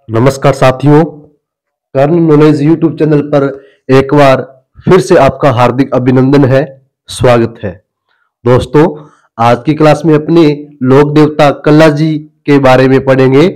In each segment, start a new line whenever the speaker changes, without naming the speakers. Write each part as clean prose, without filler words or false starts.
नमस्कार साथियों, कर्ण knowledge YouTube channel पर एक बार फिर से आपका हार्दिक अभिनंदन है, स्वागत है। दोस्तों, आज की क्लास में अपने लोक देवता कल्ला जी के बारे में पढ़ेंगे,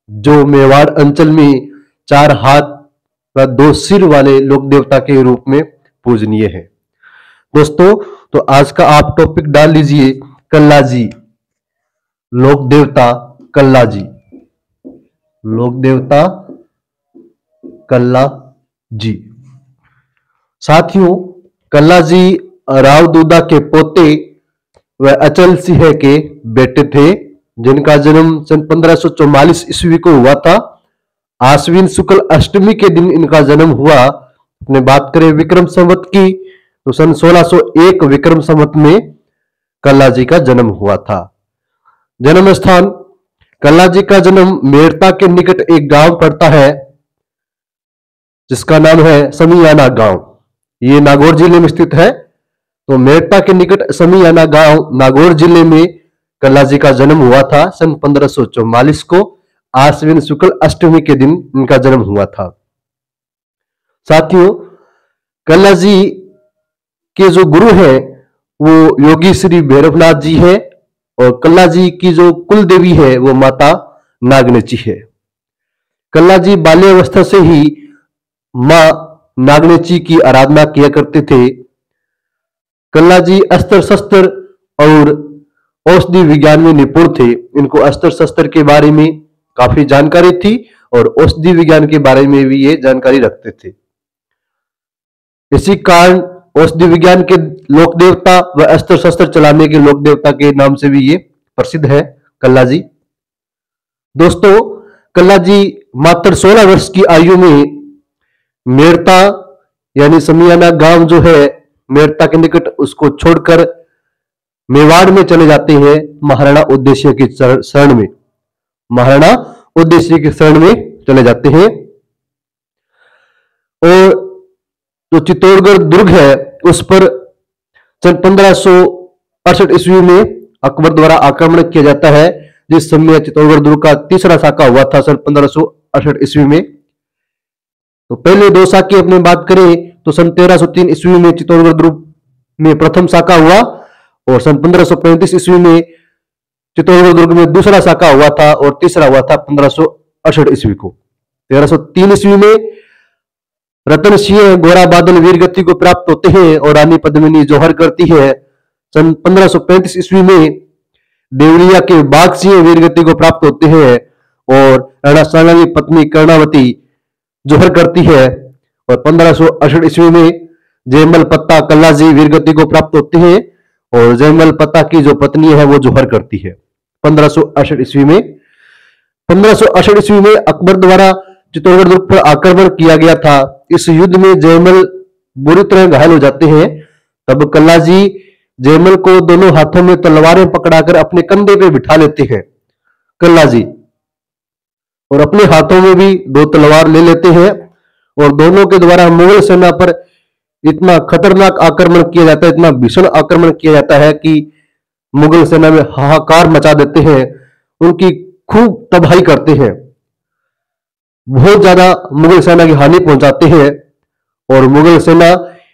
जो मेवाड़ अंचल में 4 हाथ व 2 सिर वाले लोक देवता के रूप में पूजनीय है। दोस्तों, तो आज का आप टॉपिक डाल लीजिए कल्ला जी, लोक देवता कल्ला जी, लोक देवता कल्ला जी। साथियों, कल्ला जी राव दूदा के पोते व अचल सिंह के बेटे थे, जिनका जन्म सन 1544 ईस्वी को हुआ था। आश्विन शुक्ल अष्टमी के दिन इनका जन्म हुआ। अपने बात करें विक्रम संवत की, तो सन 1601 विक्रम संवत में कल्ला जी का जन्म हुआ था। जन्म स्थान कल्ला जी का जन्म मेड़ता के निकट एक गांव पड़ता है, जिसका नाम है समियाना गांव। ये नागौर जिले में स्थित है। तो मेड़ता के निकट समियाना गांव नागौर जिले में कल्ला जी का जन्म हुआ था। सन 1544 को आश्विन शुक्ल अष्टमी के दिन इनका जन्म हुआ था। साथियों, कल्ला जी के जो गुरु हैं वो योगी श्री भैरवनाथ जी है, और कल्ला जी की जो कुल देवी है वो माता नागनेची है। कल्ला जी बाल्यावस्था से ही मां नागनेची की आराधना किया करते थे। कल्ला जी अस्त्र शस्त्र और औषधि विज्ञान में निपुण थे। इनको अस्त्र शस्त्र के बारे में काफी जानकारी थी और औषधि विज्ञान के बारे में भी ये जानकारी रखते थे। इसी कारण औषधि विज्ञान के लोक देवता व अस्त्र शस्त्र चलाने के लोक देवता के नाम से भी ये प्रसिद्ध है कल्ला जी। दोस्तों, कल्ला जी मात्र 16 वर्ष की आयु में मेड़ता यानी समियाना गांव जो है मेड़ता के निकट, उसको छोड़कर मेवाड़ में चले जाते हैं महाराणा उदयसिंह की शरण में। महाराणा उदयसिंह की शरण में चले जाते हैं। और जो चित्तौड़गढ़ दुर्ग है उस पर सन 1568 ईस्वी में अकबर द्वारा आक्रमण किया जाता है, जिस समय चित्तौड़गढ़ दुर्ग का तीसरा साका हुआ था सन 1568 ईस्वी में। तो पहले 2 साके अपने बात करें तो सन 1303 ईस्वी में चित्तौड़गढ़ दुर्ग में प्रथम साका हुआ, और सन 1535 ईस्वी में चित्तौड़गढ़ दुर्ग में दूसरा साका हुआ था, और तीसरा हुआ था 1568 ईस्वी को। 1303 ईस्वी में रतन सिंह गोरा बादल वीर गति को प्राप्त होते हैं और रानी पद्मिनी जौहर करती है। सन 1535 ईस्वी में देवरिया के बाघ सिंह वीर गति को प्राप्त होते हैं और राणा सांगा की पत्नी कर्णावती जौहर करती है। और 1568 ईस्वी में जयमल पत्ता कल्ला जी वीर गति को प्राप्त होते हैं और जयमल पत्ता की जो पत्नी है वो जौहर करती है 1568 ईस्वी में। 1568 ईस्वी में अकबर द्वारा चित्तौड़गढ़ दुर्ग पर आक्रमण किया गया था। इस युद्ध में जयमल बुरी तरह घायल हो जाते हैं। तब कल्ला जी जयमल को दोनों हाथों में तलवारें पकड़ाकर अपने कंधे पे बिठा लेते हैं कल्ला जी, और अपने हाथों में भी 2 तलवार ले लेते हैं। और दोनों के द्वारा मुगल सेना पर इतना खतरनाक आक्रमण किया जाता है, इतना भीषण आक्रमण किया जाता है कि मुगल सेना में हाहाकार मचा देते हैं, उनकी खूब तबाही करते हैं, बहुत ज्यादा मुगल सेना की हानि पहुंचाते हैं। और मुगल सेना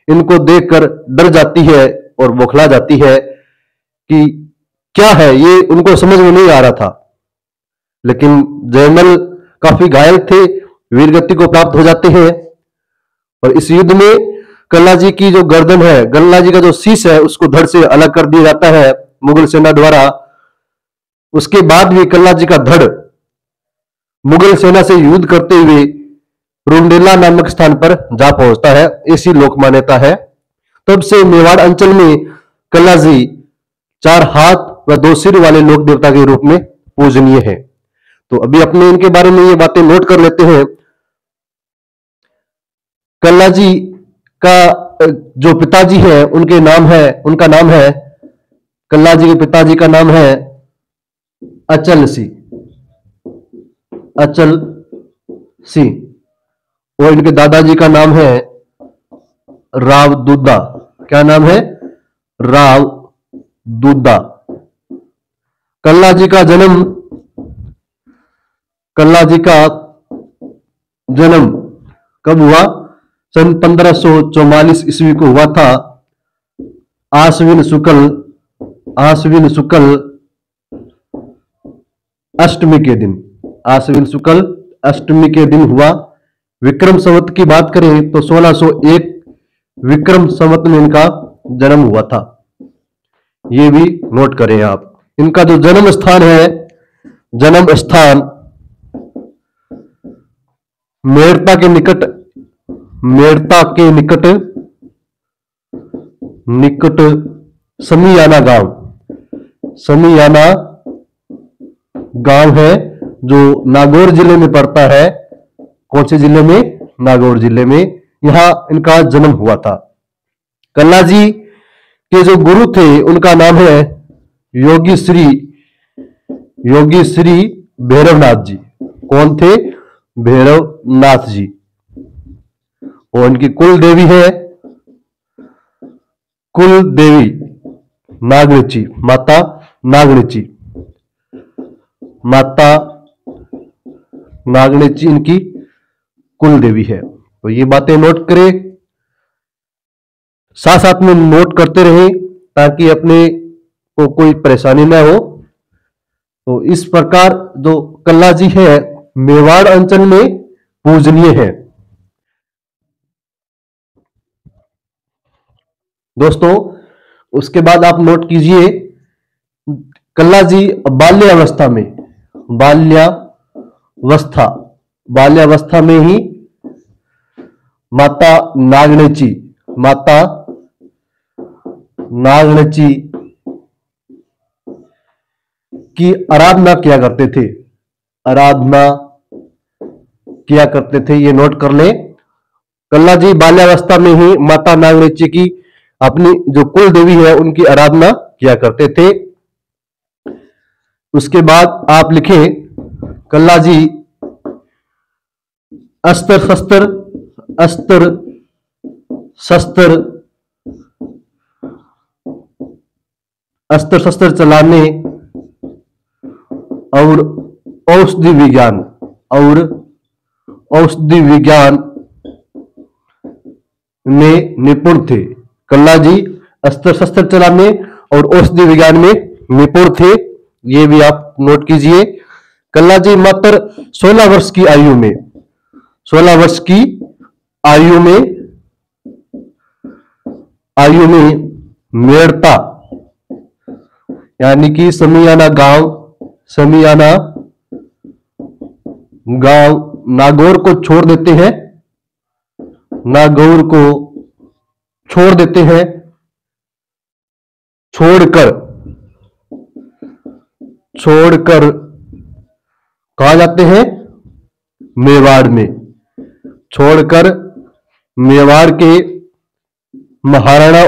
इनको देखकर डर जाती है और बौखला जाती है कि क्या है ये, उनको समझ में नहीं आ रहा था। लेकिन जयमल काफी घायल थे, वीरगति को प्राप्त हो जाते हैं। और इस युद्ध में कल्ला जी की जो गर्दन है, कल्ला जी का जो शीश है, उसको धड़ से अलग कर दिया जाता है मुगल सेना द्वारा। उसके बाद भी कल्ला जी का धड़ मुगल सेना से युद्ध करते हुए रुंडेला नामक स्थान पर जा पहुंचता है, ऐसी लोक मान्यता है। तब से मेवाड़ अंचल में कल्ला जी 4 हाथ व 2 सिर वाले लोक देवता के रूप में पूजनीय है। तो अभी अपने इनके बारे में ये बातें नोट कर लेते हैं। कल्ला जी का जो पिताजी है उनका नाम है कल्ला जी के पिताजी का नाम है अचल सिंह, अचल सिंह। और इनके दादाजी का नाम है राव दूदा। क्या नाम है? राव दूदा। कल्ला जी का जन्म कब हुआ? सन 1544 ईस्वी को हुआ था। आश्विन शुक्ल अष्टमी के दिन, आश्विन शुक्ल अष्टमी के दिन हुआ। विक्रम संवत की बात करें तो 1601 विक्रम संवत में इनका जन्म हुआ था। ये भी नोट करें आप। इनका जो जन्म स्थान है, जन्म स्थान मेड़ता के निकट समियाना गांव है, जो नागौर जिले में पड़ता है। कौन से जिले में? नागौर जिले में। यहां इनका जन्म हुआ था। कल्ला जी के जो गुरु थे उनका नाम है योगी श्री भैरवनाथ जी। कौन थे? भैरवनाथ जी। और इनकी कुल देवी है नागणिची, माता नागणिची इनकी कुल देवी है। तो ये बातें नोट करें, साथ साथ में नोट करते रहें ताकि अपने को कोई परेशानी ना हो। तो इस प्रकार जो कल्ला जी है मेवाड़ अंचल में पूजनीय है। दोस्तों, उसके बाद आप नोट कीजिए, कल्ला जी बाल्यावस्था में ही माता नागणची की आराधना किया करते थे। ये नोट कर ले। कल्ला जी बाल्यावस्था में ही माता नागणची की अपनी जो कुल देवी है उनकी आराधना किया करते थे। उसके बाद आप लिखें, कल्ला जी अस्त्र शस्त्र चलाने और औषधि विज्ञान में निपुण थे। कल्ला जी अस्त्र शस्त्र चलाने और औषधि विज्ञान में निपुण थे। ये भी आप नोट कीजिए। कल्ला जी मात्र 16 वर्ष की आयु में मेड़ता यानी कि समियाना गांव नागौर को छोड़ देते हैं। छोड़कर कहा जाते हैं? मेवाड़ में। छोड़कर मेवाड़ के महाराणा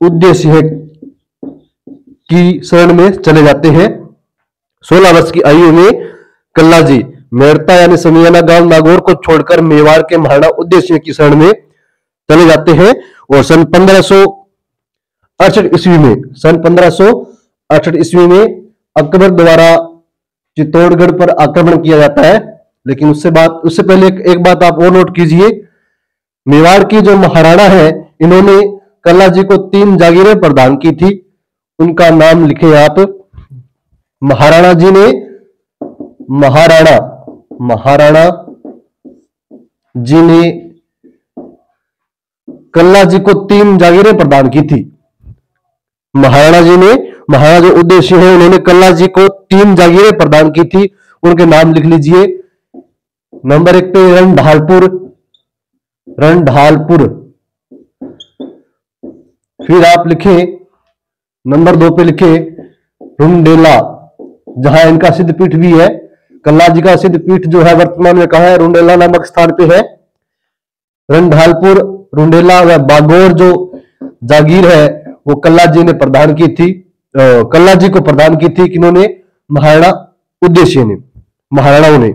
उद्देश्य की शरण में चले जाते हैं। 16 वर्ष की आयु में कल्ला जी मेड़ता यानी समियाना गांव नागौर को छोड़कर मेवाड़ के महाराणा उद्देश्य की शरण में चले जाते हैं। और सन 1568 ईस्वी में अकबर द्वारा चित्तौड़गढ़ पर आक्रमण किया जाता है। लेकिन उससे पहले एक बात आप और नोट कीजिए, मेवाड़ की जो महाराणा है इन्होंने कल्ला जी को 3 जागीरें प्रदान की थी। उनका नाम लिखे आप। महाराणा जी ने कल्ला जी को 3 जागीरें प्रदान की थी। महाराणा जो उद्देश्य है उन्होंने कल्ला जी को 3 जागीरें प्रदान की थी। उनके नाम लिख लीजिए। नंबर 1 पे रणढालपुर। फिर आप लिखे नंबर 2 पे लिखे रुंडेला, जहां इनका सिद्धपीठ भी है। कल्ला जी का सिद्धपीठ जो है वर्तमान में कहां है? रुंडेला नामक स्थान पे है। रणढालपुर, रुंडेला व बागौर जो जागीर है वो कल्ला जी ने प्रदान की थी। कल्ला जी को प्रदान की थी किन्होंने? महाराणाओं ने।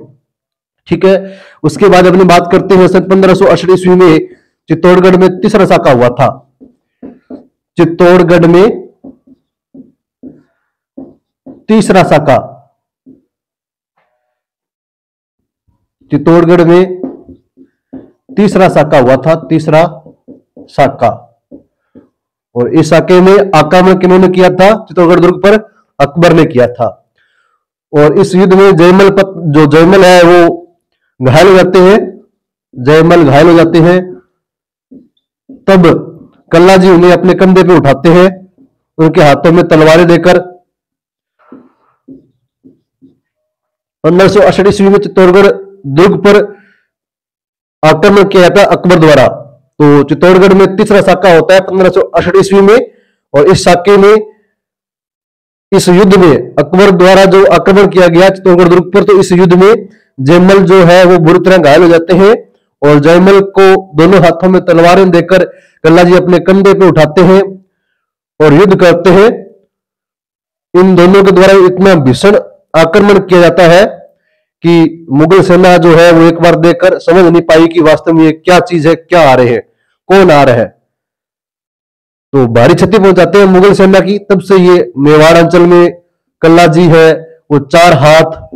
ठीक है। उसके बाद अपनी बात करते हैं सन 1568 ईस्वी में चित्तौड़गढ़ में तीसरा साका हुआ था। चित्तौड़गढ़ में तीसरा साका, चित्तौड़गढ़ में तीसरा साका हुआ था, तीसरा साका। और इस साके में आक्रमण किन्होंने किया था चित्तौड़गढ़ दुर्ग पर? अकबर ने किया था। और इस युद्ध में जयमल है वो घायल हो जाते हैं, जयमल घायल हो जाते हैं। तब कल्ला जी उन्हें अपने कंधे पे उठाते हैं, उनके हाथों में तलवारें देकर। 1568 ईस्वी में चित्तौड़गढ़ दुर्ग पर आक्रमण किया जाता है अकबर द्वारा। तो चित्तौड़गढ़ में तीसरा साका होता है 1568 ईस्वी में। और इस साके में, इस युद्ध में अकबर द्वारा जो आक्रमण किया गया चित्तौड़गढ़ दुर्ग पर, तो इस युद्ध में जयमल जो है वो बुरी तरह घायल हो जाते हैं। और जयमल को दोनों हाथों में तलवारें देकर कल्ला जी अपने कंधे पे उठाते हैं और युद्ध करते हैं। इन दोनों के द्वारा इतना भीषण आक्रमण किया जाता है कि मुगल सेना जो है वो एक बार देखकर समझ नहीं पाई कि वास्तव में ये क्या चीज है, क्या आ रहे हैं, कौन आ रहा है। तो भारी क्षति पहुंचाते हैं मुगल सेना की। तब से ये मेवाड़ अंचल में कल्ला जी है वो चार हाथ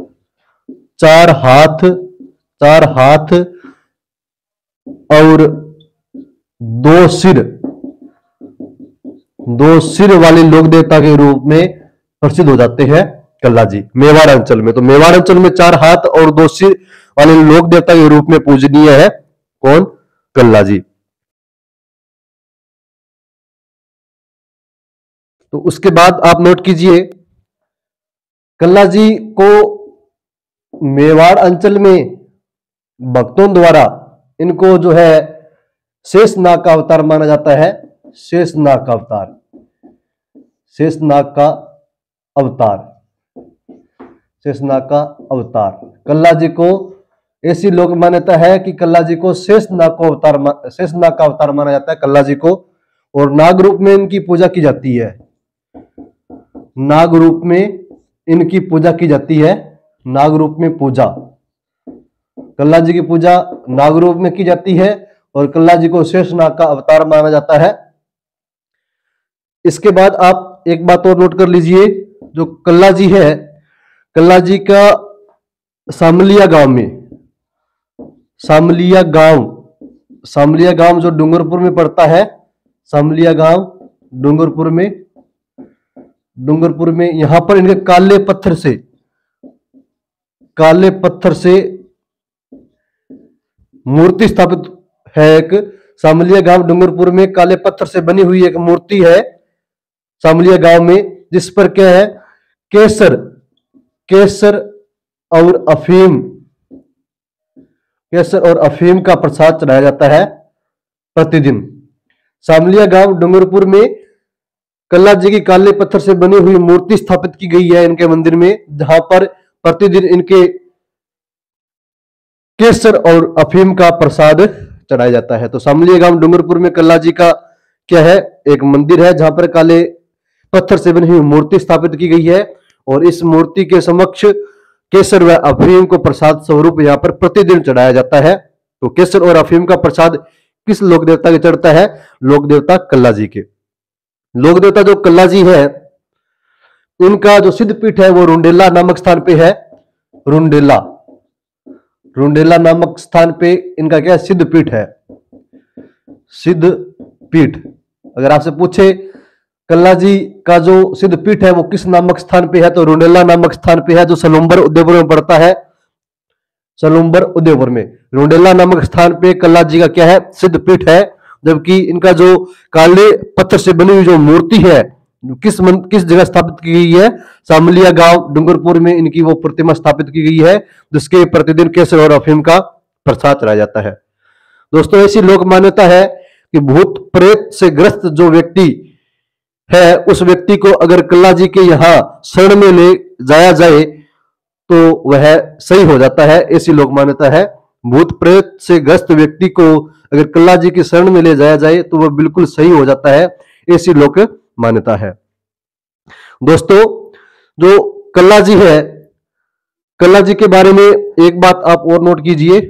और दो सिर वाले लोक देवता के रूप में प्रसिद्ध हो जाते हैं कल्ला जी मेवाड़ अंचल में। तो मेवाड़ अंचल में 4 हाथ और 2 सिर वाले लोक देवता के रूप में पूजनीय है कौन? कल्ला जी। तो उसके बाद आप नोट कीजिए, कल्ला जी को मेवाड़ अंचल में भक्तों द्वारा इनको जो है शेषनाग का अवतार माना जाता है। शेषनाग का अवतार, शेषनाग का अवतार, शेषनाग का अवतार। कल्ला जी को ऐसी लोक मान्यता है कि कल्ला जी को शेषनाग का अवतार माना जाता है कल्ला जी को। और नाग रूप में इनकी पूजा की जाती है, नाग रूप में इनकी पूजा की जाती है। नाग रूप में पूजा, कल्ला जी की पूजा नाग रूप में की जाती है और कल्ला जी को शेषनाग का अवतार माना जाता है। इसके बाद आप एक बात और नोट कर लीजिए, जो कल्ला जी है, कल्ला जी का सामलिया गांव में, सामलिया गांव जो डूंगरपुर में पड़ता है, सामलिया गांव डूंगरपुर में यहां पर इनके काले पत्थर से मूर्ति स्थापित है। एक सामलिया गांव डूंगरपुर में काले पत्थर से बनी हुई एक मूर्ति है सामलिया गांव में, जिस पर क्या है? केसर और अफीम का प्रसाद चढ़ाया जाता है प्रतिदिन। सामलिया गांव डूंगरपुर में कल्ला जी की काले पत्थर से बनी हुई मूर्ति स्थापित की गई है इनके मंदिर में, जहां पर प्रतिदिन इनके केसर और अफीम का प्रसाद चढ़ाया जाता है। तो सामलिया गांव डूंगरपुर में कल्ला जी का क्या है? एक मंदिर है जहां पर काले पत्थर से बनी हुई मूर्ति स्थापित की गई है और इस मूर्ति के समक्ष केसर व अफीम को प्रसाद स्वरूप यहाँ पर प्रतिदिन चढ़ाया जाता है। तो केसर और अफीम का प्रसाद किस लोक देवता के चढ़ता है? लोक देवता कल्ला जी के। लोक देवता जो कल्ला जी है, उनका जो सिद्ध पीठ है वो रुंडेला नामक स्थान पे है। रुंडेला नामक स्थान पे इनका क्या सिद्ध पीठ है? सिद्ध पीठ। अगर आपसे पूछे कल्ला जी का जो सिद्ध पीठ है वो किस नामक स्थान पे है, तो रुंडेला नामक स्थान पे है, जो सलूम्बर उदयपुर में पड़ता है। सलूम्बर उदयपुर में रुंडेला नामक स्थान पे कल्ला जी का क्या है? सिद्ध पीठ है। जबकि इनका जो काले पत्थर से बनी हुई जो मूर्ति है किस जगह स्थापित की गई है? सामलिया गांव डूंगरपुर में इनकी वो प्रतिमा स्थापित की गई है, जिसके प्रतिदिन केसर और अफीम का प्रसाद चढ़ाया जाता है। दोस्तों, ऐसी लोक मान्यता है कि भूत प्रेत से ग्रस्त जो व्यक्ति है, उस व्यक्ति को अगर कल्ला जी के यहाँ शरण में ले जाया जाए तो वह सही हो जाता है। ऐसी लोक मान्यता है। भूत प्रेत से ग्रस्त व्यक्ति को अगर कल्ला जी की शरण में ले जाया जाए तो वह बिल्कुल सही हो जाता है। ऐसी लोक मान्यता है। दोस्तों, जो कल्ला जी है, कल्ला जी के बारे में एक बात आप और नोट कीजिए।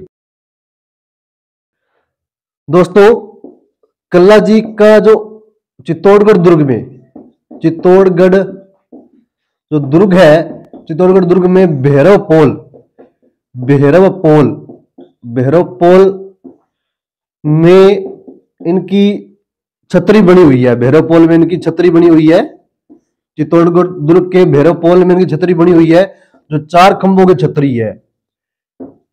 दोस्तों, कल्ला जी का जो चित्तौड़गढ़ दुर्ग में, चित्तौड़गढ़ जो दुर्ग है चित्तौड़गढ़ दुर्ग में भैरव पोल में इनकी छतरी बनी हुई है। भैरव पोल में इनकी छतरी बनी हुई है। चित्तौड़गढ़ दुर्ग के भैरव पोल में इनकी छतरी बनी हुई है, जो 4 खंभों की छतरी है।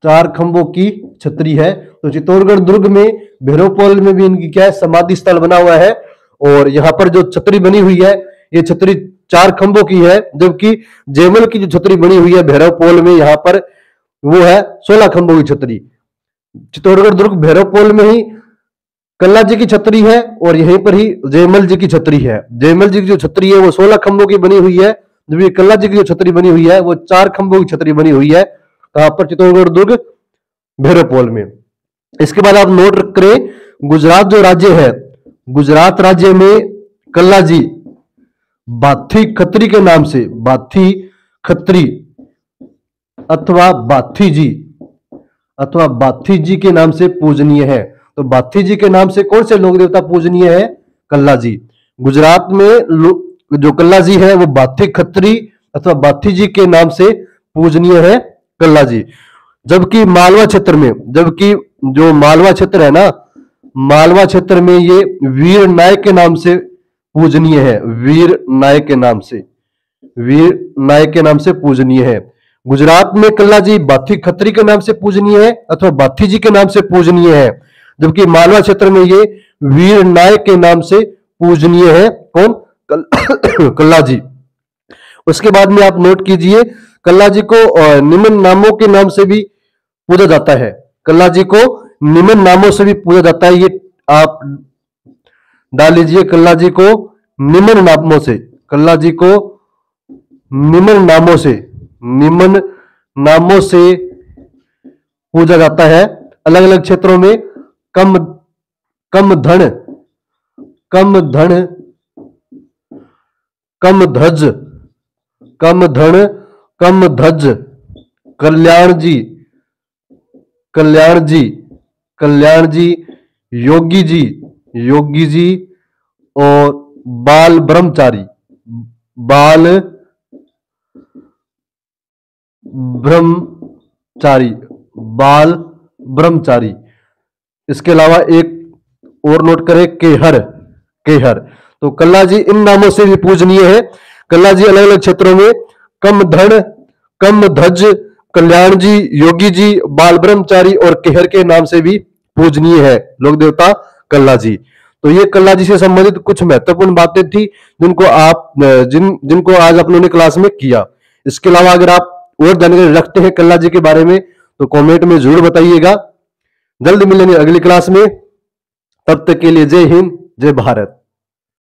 4 खंभों की छतरी है। तो चित्तौड़गढ़ दुर्ग में भैरव पोल में भी इनकी क्या है, समाधि स्थल बना हुआ है। और यहाँ पर जो छतरी बनी हुई है, ये छतरी 4 खंभों की है, जबकि जयमल की जो छतरी बनी हुई है भैरव पोल में, यहाँ पर वो है 16 खंभों की छतरी। चित्तौड़गढ़ दुर्ग भैरव पोल में ही कल्ला जी की छतरी है और यहीं पर ही जयमल जी की छतरी है। जयमल जी की जो छतरी है वो 16 खंभों की बनी हुई है, जबकि कल्ला जी की जो छतरी बनी हुई है वो 4 खंभों की छतरी बनी हुई है। कहां पर? चित्तौड़गढ़ दुर्ग भैरव पोल में। इसके बाद आप नोट करें, गुजरात जो राज्य है, गुजरात राज्य में कल्ला जी बाथी खत्री के नाम से, बाथी खत्री अथवा बाथी जी के नाम से पूजनीय है। तो बाथी जी के नाम से कौन से लोक देवता पूजनीय है? कल्ला जी। गुजरात में जो कल्ला जी है वो बाथी खत्री अथवा बाथी जी के नाम से पूजनीय है कल्ला जी। जबकि मालवा क्षेत्र में, जबकि जो मालवा क्षेत्र है ना, मालवा क्षेत्र में ये वीर नायक के नाम से पूजनीय है। वीर नायक के नाम से पूजनीय है। गुजरात में कल्ला जी बाथी खत्री के नाम से पूजनीय है अथवा बाथी जी के नाम से पूजनीय है, जबकि मालवा क्षेत्र में ये वीर नायक के नाम से पूजनीय है। कौन? कल्ला जी। उसके बाद में आप नोट कीजिए, कल्ला जी को निम्न नामों के नाम से भी पूजा जाता है। कल्ला जी को निम्न नामों से भी पूजा जाता है। ये आप डाल लीजिए, कल्ला जी को निम्न नामों से, कल्ला जी को निम्न नामों से पूजा जाता है। अलग अलग क्षेत्रों में कम धन, कम धज, कल्याण जी, योगी जी और बाल ब्रह्मचारी। इसके अलावा एक और नोट करें, केहर। तो कल्ला जी इन नामों से भी पूजनीय है। कल्ला जी अलग अलग क्षेत्रों में कम धज, कल्याण जी, योगी जी, बाल ब्रह्मचारी और केहर के नाम से भी पूजनीय है लोक देवता कल्ला जी। तो ये कल्ला जी से संबंधित कुछ महत्वपूर्ण बातें थी जिनको आज अपने क्लास में किया। इसके अलावा अगर आप और जानकारी रखते हैं कल्ला जी के बारे में तो कमेंट में जरूर बताइएगा। जल्द मिलेंगे अगली क्लास में, तब तक के लिए जय हिंद, जय भारत।